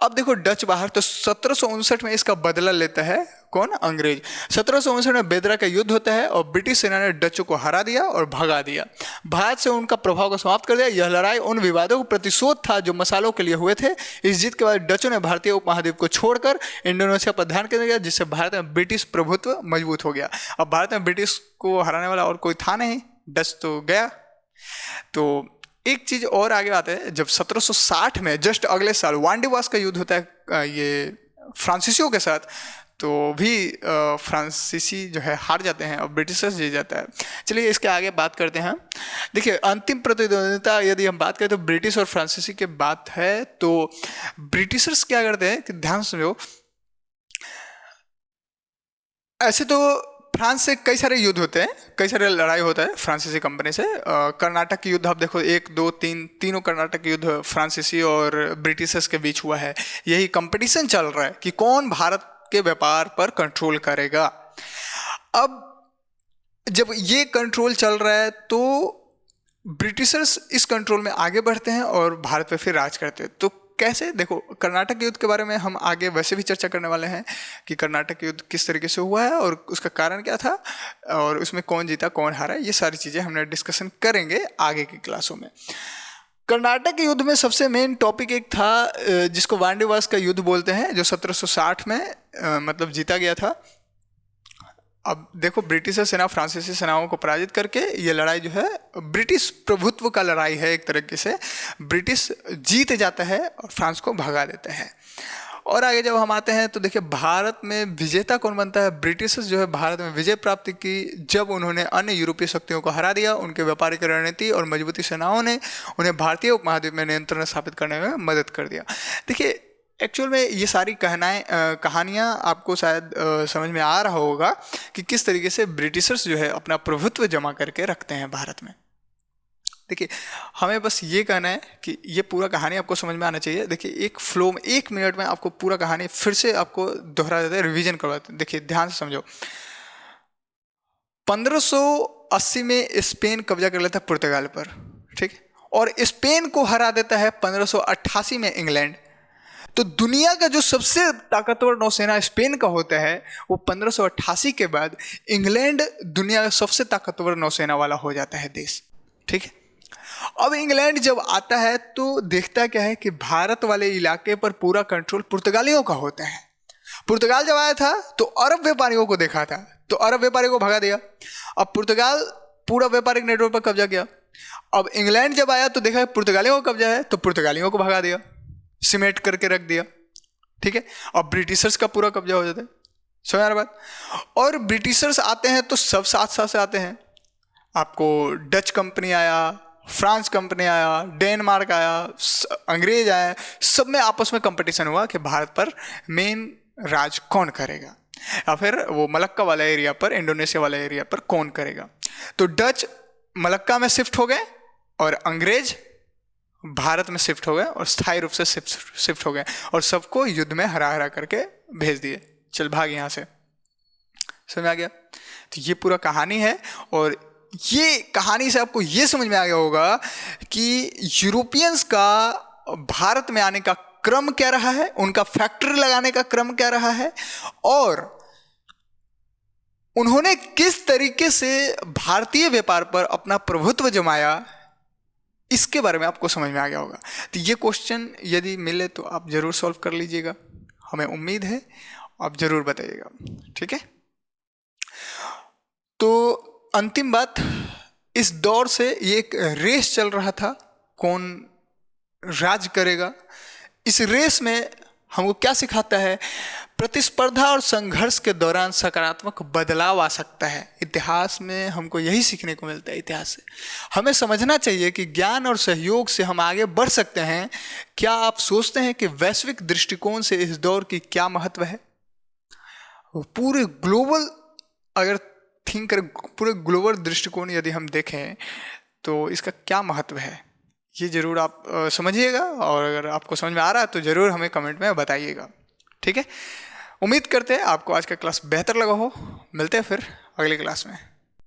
अब देखो डच बाहर, तो 1759 में इसका बदला लेता है कौन? अंग्रेज। 1759 में बेदरा का युद्ध होता है और ब्रिटिश सेना ने डचों को हरा दिया और भगा दिया, भारत से उनका प्रभाव को समाप्त कर दिया। यह लड़ाई उन विवादों को प्रतिशोध था जो मसालों के लिए हुए थे। इस जीत के बाद डचों ने भारतीय उपमहाद्वीप को छोड़कर इंडोनेशिया पर ध्यान केंद्रित किया, जिससे भारत में ब्रिटिश प्रभुत्व मजबूत हो गया। अब भारत में ब्रिटिश को हराने वाला और कोई था नहीं, डच तो गया। तो एक चीज और आगे आते हैं, जब 1760 में जस्ट अगले साल वांडीवास का युद्ध होता है ये फ्रांसीसियों के साथ, तो भी फ्रांसीसी जो है हार जाते हैं और ब्रिटिशर्स जीत जाता है। चलिए इसके आगे बात करते हैं। देखिए अंतिम प्रतिद्वंदिता यदि हम बात करें तो ब्रिटिश और फ्रांसीसी की बात है, तो ब्रिटिशर्स क्या करते हैं कि ध्यान सुनो, ऐसे तो फ्रांस से कई सारे युद्ध होते हैं, कई सारे लड़ाई होता है फ्रांसीसी कंपनी से। कर्नाटक की युद्ध आप देखो, 1 2 3 तीनों कर्नाटक की युद्ध फ्रांसीसी और ब्रिटिशर्स के बीच हुआ है। यही कंपटीशन चल रहा है कि कौन भारत के व्यापार पर कंट्रोल करेगा। अब जब ये कंट्रोल चल रहा है तो ब्रिटिशर्स इस कंट्रोल में आगे बढ़ते हैं और भारत पे फिर राज करते हैं। तो कैसे? देखो कर्नाटक युद्ध के बारे में हम आगे वैसे भी चर्चा करने वाले हैं कि कर्नाटक युद्ध किस तरीके से हुआ है और उसका कारण क्या था और उसमें कौन जीता कौन हारा, ये सारी चीज़ें हमने डिस्कशन करेंगे आगे की क्लासों में। कर्नाटक युद्ध में सबसे मेन टॉपिक एक था जिसको वांडीवास का युद्ध बोलते हैं, जो 1760 में मतलब जीता गया था। अब देखो ब्रिटिश सेना फ्रांसीसी सेनाओं को पराजित करके ये लड़ाई जो है ब्रिटिश प्रभुत्व का लड़ाई है। एक तरीके से ब्रिटिश जीत जाता है और फ्रांस को भगा देता है। और आगे जब हम आते हैं तो देखिए भारत में विजेता कौन बनता है? ब्रिटिशर्स जो है भारत में विजय प्राप्ति की जब उन्होंने अन्य यूरोपीय शक्तियों को हरा दिया। उनके व्यापारिक रणनीति और मजबूती सेनाओं ने उन्हें भारतीय उपमहाद्वीप में नियंत्रण स्थापित करने में मदद कर दिया। देखिए एक्चुअल में ये सारी कहानियाँ आपको शायद समझ में आ रहा होगा कि किस तरीके से ब्रिटिशर्स जो है अपना प्रभुत्व जमा करके रखते हैं भारत में। देखिए हमें बस ये कहना है कि ये पूरा कहानी आपको समझ में आना चाहिए। देखिए एक फ्लो में 1 मिनट में आपको पूरा कहानी फिर से आपको दोहरा देते हैं, रिवीजन करवाते हैं। देखिए ध्यान से समझो। 1580 में स्पेन कब्जा कर लेता है पुर्तगाल पर, ठीक, और स्पेन को हरा देता है 1588 में इंग्लैंड। तो दुनिया का जो सबसे ताकतवर नौसेना स्पेन का होता है वो 1588 के बाद इंग्लैंड दुनिया का सबसे ताकतवर नौसेना वाला हो जाता है देश, ठीक है। अब इंग्लैंड जब आता है तो देखता क्या है कि भारत वाले इलाके पर पूरा कंट्रोल पुर्तगालियों का होता है। पुर्तगाल जब आया था तो अरब व्यापारियों को देखा था, तो अरब व्यापारियों को भगा दिया। अब पुर्तगाल पूरा व्यापारिक नेटवर्क पर कब्जा किया। अब इंग्लैंड जब आया तो देखा पुर्तगालियों को कब्जा है, तो पुर्तगालियों को भगा दिया, सिमेट करके रख दिया, ठीक है। अब ब्रिटिशर्स का पूरा कब्जा हो जाता है। समझ आ रहा बात? और ब्रिटिशर्स आते हैं तो सब साथ साथ से आते हैं। आपको डच कंपनी आया, फ्रांस कंपनी आया, डेनमार्क आया, अंग्रेज आए, सब में आपस में कंपटीशन हुआ कि भारत पर मेन राज कौन करेगा, या फिर वो मलक्का वाला एरिया पर, इंडोनेशिया वाला एरिया पर कौन करेगा। तो डच मलक्का में शिफ्ट हो गए और अंग्रेज भारत में शिफ्ट हो गए और स्थायी रूप से शिफ्ट हो गए और सबको युद्ध में हरा हरा करके भेज दिए, चल भाग यहाँ से। समझ आ गया? तो ये पूरा कहानी है और ये कहानी से आपको ये समझ में आ गया होगा कि यूरोपियंस का भारत में आने का क्रम क्या रहा है, उनका फैक्ट्री लगाने का क्रम क्या रहा है और उन्होंने किस तरीके से भारतीय व्यापार पर अपना प्रभुत्व जमाया, इसके बारे में आपको समझ में आ गया होगा। तो ये क्वेश्चन यदि मिले तो आप जरूर सॉल्व कर लीजिएगा, हमें उम्मीद है आप जरूर बताइएगा, ठीक है। तो अंतिम बात, इस दौर से ये एक रेस चल रहा था, कौन राज करेगा। इस रेस में हमको क्या सिखाता है? प्रतिस्पर्धा और संघर्ष के दौरान सकारात्मक बदलाव आ सकता है। इतिहास में हमको यही सीखने को मिलता है। इतिहास से हमें समझना चाहिए कि ज्ञान और सहयोग से हम आगे बढ़ सकते हैं। क्या आप सोचते हैं कि वैश्विक दृष्टिकोण से इस दौर की क्या महत्व है? पूरे ग्लोबल अगर थिंक करें, पूरे ग्लोबल दृष्टिकोण यदि हम देखें तो इसका क्या महत्व है, ये जरूर आप समझिएगा और अगर आपको समझ में आ रहा है तो ज़रूर हमें कमेंट में बताइएगा, ठीक है। उम्मीद करते हैं आपको आज का क्लास बेहतर लगा हो। मिलते हैं फिर अगली क्लास में।